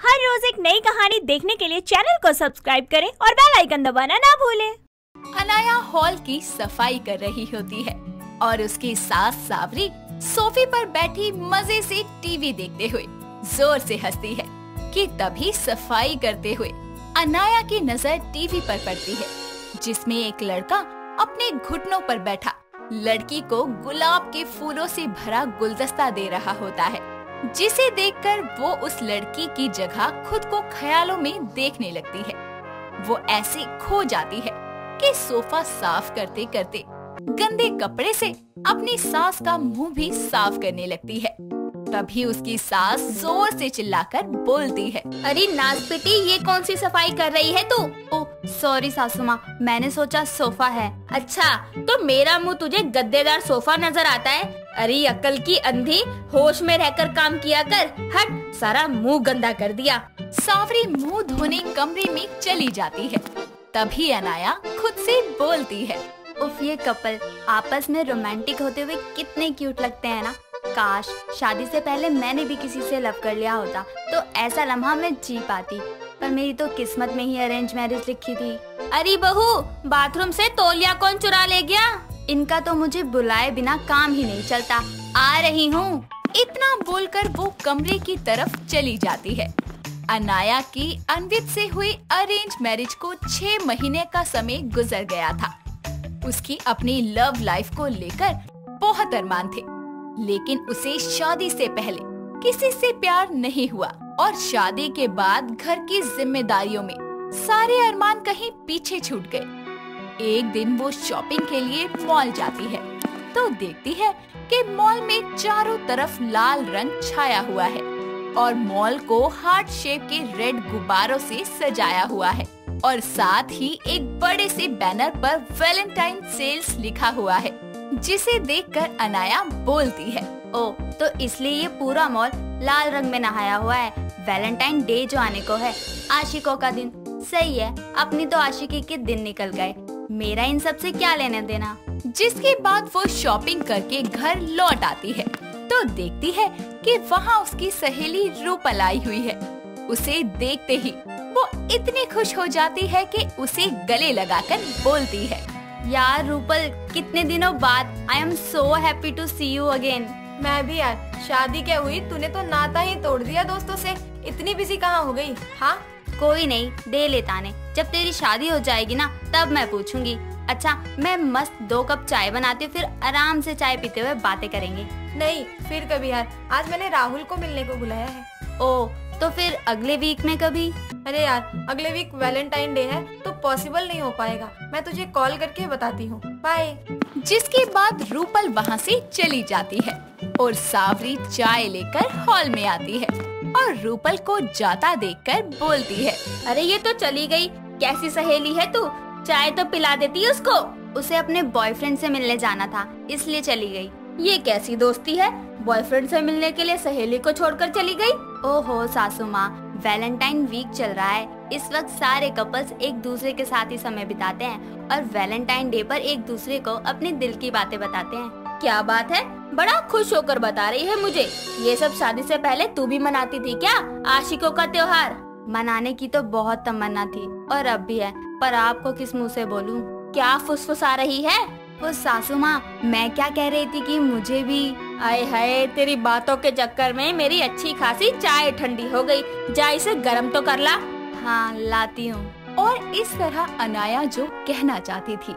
हर रोज एक नई कहानी देखने के लिए चैनल को सब्सक्राइब करें और बेल आइकन दबाना ना भूलें। अनाया हॉल की सफाई कर रही होती है और उसकी सास सावरी सोफे पर बैठी मजे से टीवी देखते हुए जोर से हंसती है कि तभी सफाई करते हुए अनाया की नजर टीवी पर पड़ती है, जिसमें एक लड़का अपने घुटनों पर बैठा लड़की को गुलाब के फूलों से भरा गुलदस्ता दे रहा होता है, जिसे देखकर वो उस लड़की की जगह खुद को ख्यालों में देखने लगती है। वो ऐसे खो जाती है कि सोफा साफ करते करते गंदे कपड़े से अपनी सास का मुंह भी साफ करने लगती है। तभी उसकी सास जोर से चिल्लाकर बोलती है, अरे नाज बेटी, ये कौन सी सफाई कर रही है तू? ओह सॉरी सासू माँ, मैंने सोचा सोफा है। अच्छा, तो मेरा मुंह तुझे गद्देदार सोफा नजर आता है? अरे अक्ल की अंधी, होश में रहकर काम किया कर। हट, सारा मुंह गंदा कर दिया। सावरी मुंह धोने कमरे में चली जाती है। तभी अनाया खुद से बोलती है, उफ, ये कपल आपस में रोमांटिक होते हुए कितने क्यूट लगते हैं ना। काश शादी से पहले मैंने भी किसी से लव कर लिया होता तो ऐसा लम्हा मैं जी पाती, पर मेरी तो किस्मत में ही अरेंज मैरिज लिखी थी। अरे बहू, बाथरूम से तौलिया कौन चुरा ले गया? इनका तो मुझे बुलाए बिना काम ही नहीं चलता। आ रही हूँ। इतना बोलकर वो कमरे की तरफ चली जाती है। अनाया की अन्वित से हुई अरेंज मैरिज को 6 महीने का समय गुजर गया था। उसकी अपनी लव लाइफ को लेकर बहुत अरमान थे, लेकिन उसे शादी से पहले किसी से प्यार नहीं हुआ और शादी के बाद घर की जिम्मेदारियों में सारे अरमान कहीं पीछे छूट गए। एक दिन वो शॉपिंग के लिए मॉल जाती है तो देखती है कि मॉल में चारों तरफ लाल रंग छाया हुआ है और मॉल को हार्ट शेप के रेड गुब्बारों से सजाया हुआ है और साथ ही एक बड़े से बैनर पर वैलेंटाइन सेल्स लिखा हुआ है, जिसे देखकर अनाया बोलती है, ओ तो इसलिए ये पूरा मॉल लाल रंग में नहाया हुआ है। वैलेंटाइन डे जो आने को है, आशिकों का दिन। सही है, अपनी तो आशिकी के दिन निकल गए, मेरा इन सब से क्या लेने देना। जिसके बाद वो शॉपिंग करके घर लौट आती है तो देखती है कि वहाँ उसकी सहेली रूपल आई हुई है। उसे देखते ही वो इतनी खुश हो जाती है कि उसे गले लगाकर बोलती है, यार रूपल, कितने दिनों बाद। I am so happy to see you again. मैं भी यार, शादी क्या हुई, तूने तो नाता ही तोड़ दिया दोस्तों से। इतनी बिजी कहाँ हो गई? हाँ कोई नहीं, दे ले ताने, जब तेरी शादी हो जाएगी ना तब मैं पूछूंगी। अच्छा, मैं मस्त 2 कप चाय बनाती हूँ, फिर आराम से चाय पीते हुए बातें करेंगे। नहीं, फिर कभी यार। आज मैंने राहुल को मिलने को बुलाया है। ओ तो फिर अगले वीक में कभी? अरे यार, अगले वीक वैलेंटाइन डे है तो पॉसिबल नहीं हो पाएगा। मैं तुझे कॉल करके बताती हूँ। बाय। जिसके बाद रूपल वहाँ से चली जाती है और सावरी चाय लेकर हॉल में आती है और रूपल को जाता देखकर बोलती है, अरे ये तो चली गई, कैसी सहेली है तू, चाय तो पिला देती उसको। उसे अपने बॉयफ्रेंड से मिलने जाना था इसलिए चली गई। ये कैसी दोस्ती है, बॉयफ्रेंड से मिलने के लिए सहेली को छोड़कर चली गई? ओहो सासू माँ, वैलेंटाइन वीक चल रहा है, इस वक्त सारे कपल्स एक दूसरे के साथ ही समय बिताते हैं और वैलेंटाइन डे पर एक दूसरे को अपने दिल की बातें बताते हैं। क्या बात है, बड़ा खुश होकर बता रही है मुझे। ये सब शादी से पहले तू भी मनाती थी क्या, आशिकों का त्योहार? मनाने की तो बहुत तमन्ना थी और अब भी है, पर आपको किस मुँह से बोलूं? क्या फुसफुसा रही है? वो सासू माँ, मैं क्या कह रही थी कि मुझे भी। आए हाय, तेरी बातों के चक्कर में मेरी अच्छी खासी चाय ठंडी हो गई, जा इसे गर्म तो कर ला। हाँ लाती हूँ। और इस तरह अनाया जो कहना चाहती थी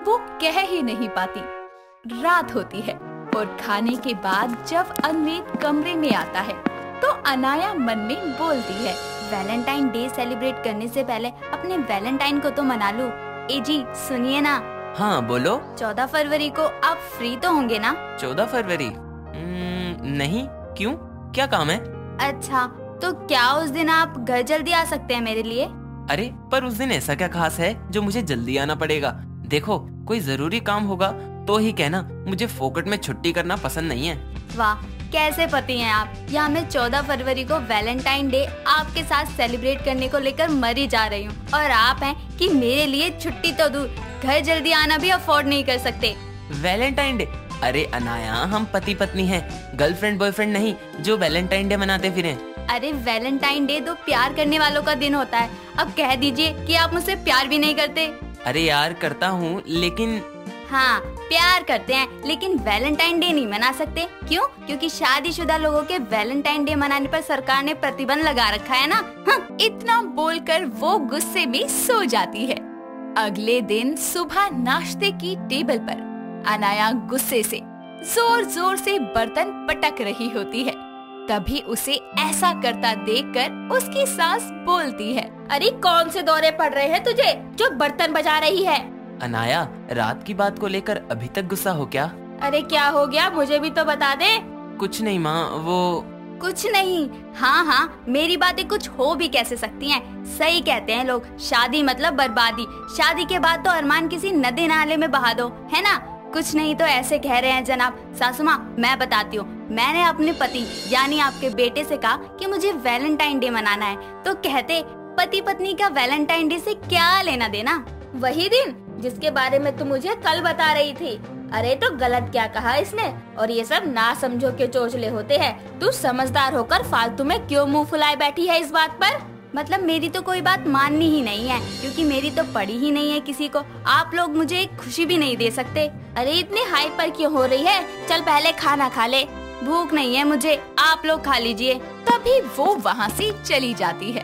वो कह ही नहीं पाती। रात होती है और खाने के बाद जब अन्वित कमरे में आता है तो अनाया मन में बोलती है, वैलेंटाइन डे सेलिब्रेट करने से पहले अपने वैलेंटाइन को तो मना लूं। ए जी सुनिए ना। हाँ बोलो। 14 फरवरी को आप फ्री तो होंगे ना? 14 फरवरी? नहीं, क्यों, क्या काम है? अच्छा, तो क्या उस दिन आप घर जल्दी आ सकते हैं मेरे लिए? अरे पर उस दिन ऐसा क्या खास है जो मुझे जल्दी आना पड़ेगा? देखो, कोई जरूरी काम होगा तो ही कहना, मुझे फोकट में छुट्टी करना पसंद नहीं है। वाह, कैसे पति हैं आप। यहाँ मैं 14 फरवरी को वैलेंटाइन डे आपके साथ सेलिब्रेट करने को लेकर मरी जा रही हूँ और आप हैं कि मेरे लिए छुट्टी तो दूर, घर जल्दी आना भी अफोर्ड नहीं कर सकते। Valentine day? अरे अनाया, हम पति पत्नी हैं, गर्लफ्रेंड बॉयफ्रेंड नहीं जो वैलेंटाइन डे मनाते फिरें। अरे वैलेंटाइन डे तो प्यार करने वालों का दिन होता है। अब कह दीजिए कि आप मुझसे प्यार भी नहीं करते। अरे यार करता हूँ, लेकिन हाँ प्यार करते हैं लेकिन वैलेंटाइन डे नहीं मना सकते। क्यों? क्योंकि शादीशुदा लोगों के वैलेंटाइन डे मनाने पर सरकार ने प्रतिबंध लगा रखा है ना। इतना बोलकर वो गुस्से में सो जाती है। अगले दिन सुबह नाश्ते की टेबल पर अनाया गुस्से से जोर जोर से बर्तन पटक रही होती है। तभी उसे ऐसा करता देखकर उसकी सास बोलती है, अरे कौन से दौरे पड़ रहे हैं तुझे जो बर्तन बजा रही है? अनाया, रात की बात को लेकर अभी तक गुस्सा हो क्या? अरे क्या हो गया, मुझे भी तो बता दे। कुछ नहीं माँ, वो कुछ नहीं। हाँ, मेरी बातें कुछ हो भी कैसे सकती हैं? सही कहते हैं लोग, शादी मतलब बर्बादी। शादी के बाद तो अरमान किसी नदी नाले में बहा दो, है ना? कुछ नहीं तो ऐसे कह रहे हैं जनाब। सासू माँ, मैं बताती हूँ। मैंने अपने पति यानी आपके बेटे से कहा कि मुझे वैलेंटाइन डे मनाना है, तो कहते पति पत्नी का वैलेंटाइन डे से क्या लेना देना? वही दिन जिसके बारे में तुम मुझे कल बता रही थी। अरे तो गलत क्या कहा इसने? और ये सब ना समझो के चोचले होते हैं। तू समझदार होकर फालतू में क्यों मुंह फुलाए बैठी है इस बात पर? मतलब मेरी तो कोई बात माननी ही नहीं है, क्योंकि मेरी तो पड़ी ही नहीं है किसी को। आप लोग मुझे एक खुशी भी नहीं दे सकते। अरे इतनी हाइपर क्यों हो रही है? चल पहले खाना खा ले, भूख नहीं है मुझे, आप लोग खा लीजिए। तभी वो वहाँ से चली जाती है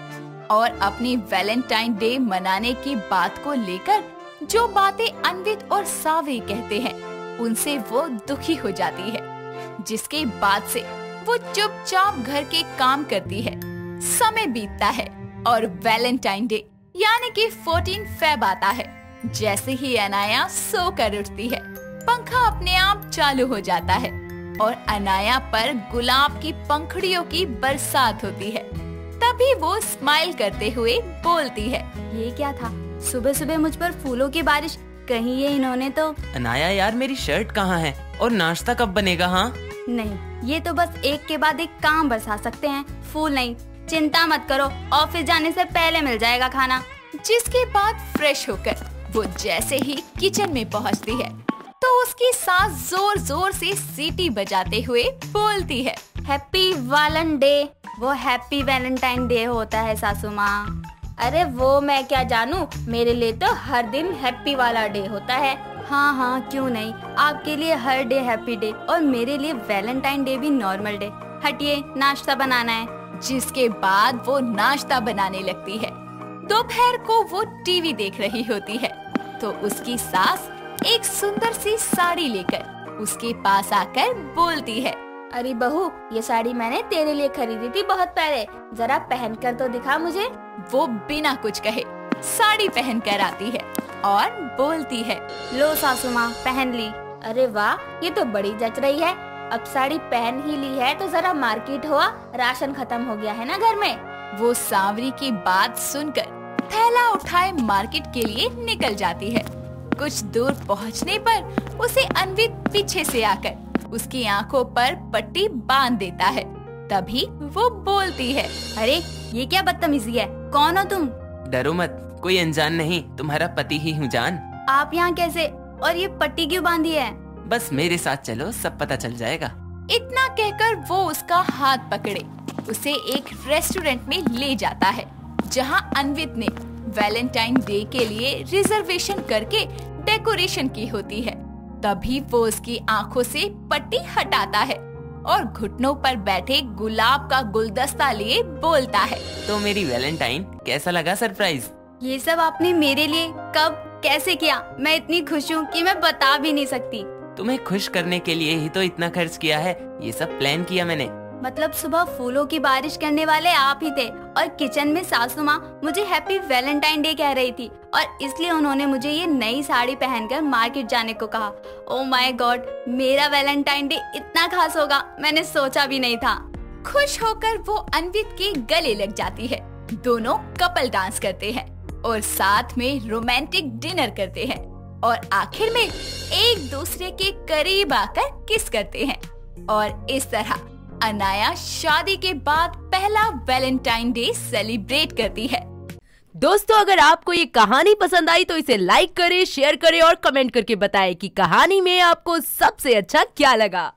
और अपनी वैलेंटाइन डे मनाने की बात को लेकर जो बातें अन्वित और सावी कहते हैं उनसे वो दुखी हो जाती है, जिसके बाद से वो चुपचाप घर के काम करती है। समय बीतता है और वैलेंटाइन डे यानी कि 14 फेब आता है। जैसे ही अनाया सोकर उठती है, पंखा अपने आप चालू हो जाता है और अनाया पर गुलाब की पंखुड़ियों की बरसात होती है। तभी वो स्माइल करते हुए बोलती है, ये क्या था? सुबह सुबह मुझ पर फूलों की बारिश, कहीं ये इन्होंने तो। अनाया यार, मेरी शर्ट कहाँ है और नाश्ता कब बनेगा? हाँ नहीं, ये तो बस एक के बाद एक काम बरसा सकते हैं, फूल नहीं। चिंता मत करो, ऑफिस जाने से पहले मिल जाएगा खाना। जिसके बाद फ्रेश होकर वो जैसे ही किचन में पहुंचती है तो उसकी सास जोर जोर से सीटी बजाते हुए बोलती है, हैप्पी वैलेंटाइन डे। वो हैप्पी वैलेंटाइन डे होता है सासू माँ। अरे वो मैं क्या जानूँ, मेरे लिए तो हर दिन हैप्पी वाला डे होता है। हाँ क्यों नहीं, आपके लिए हर डे हैप्पी डे और मेरे लिए वैलेंटाइन डे भी नॉर्मल डे। हटिए, नाश्ता बनाना है। जिसके बाद वो नाश्ता बनाने लगती है। दोपहर को वो टीवी देख रही होती है तो उसकी सास एक सुंदर सी साड़ी लेकर उसके पास आकर बोलती है, अरे बहू, ये साड़ी मैंने तेरे लिए खरीदी थी बहुत पहले, जरा पहन कर तो दिखा मुझे। वो बिना कुछ कहे साड़ी पहन कर आती है और बोलती है, लो सासू माँ, पहन ली। अरे वाह, ये तो बड़ी जच रही है। अब साड़ी पहन ही ली है तो जरा मार्केट हुआ, राशन खत्म हो गया है ना घर में। वो सांवरी की बात सुनकर थैला उठाए मार्केट के लिए निकल जाती है। कुछ दूर पहुंचने पर उसे अन्वित पीछे से आकर उसकी आंखों पर पट्टी बांध देता है। तभी वो बोलती है, अरे ये क्या बदतमीजी है? कौन हो तुम? डरो मत, कोई अनजान नहीं, तुम्हारा पति ही हूँ जान। आप यहाँ कैसे? और ये पट्टी क्यों बांधी है? बस मेरे साथ चलो, सब पता चल जाएगा। इतना कहकर वो उसका हाथ पकड़े उसे एक रेस्टोरेंट में ले जाता है, जहां अन्वित ने वैलेंटाइन डे के लिए रिजर्वेशन करके डेकोरेशन की होती है। तभी वो उसकी आंखों से पट्टी हटाता है और घुटनों पर बैठे गुलाब का गुलदस्ता लिए बोलता है, तो मेरी वैलेंटाइन, कैसा लगा सरप्राइज? ये सब आपने मेरे लिए कब कैसे किया? मैं इतनी खुश हूँ कि मैं बता भी नहीं सकती। तुम्हें खुश करने के लिए ही तो इतना खर्च किया है, ये सब प्लान किया मैंने। मतलब सुबह फूलों की बारिश करने वाले आप ही थे और किचन में सासू माँ मुझे हैप्पी वैलेंटाइन डे कह रही थी और इसलिए उन्होंने मुझे ये नई साड़ी पहनकर मार्केट जाने को कहा। ओह माय गॉड, मेरा वैलेंटाइन डे इतना खास होगा मैंने सोचा भी नहीं था। खुश होकर वो अन्वित के गले लग जाती है। दोनों कपल डांस करते हैं और साथ में रोमांटिक डिनर करते हैं और आखिर में एक दूसरे के करीब आकर किस करते हैं। और इस तरह अनाया शादी के बाद पहला वैलेंटाइन डे सेलिब्रेट करती है। दोस्तों अगर आपको ये कहानी पसंद आई तो इसे लाइक करें, शेयर करें और कमेंट करके बताएं कि कहानी में आपको सबसे अच्छा क्या लगा।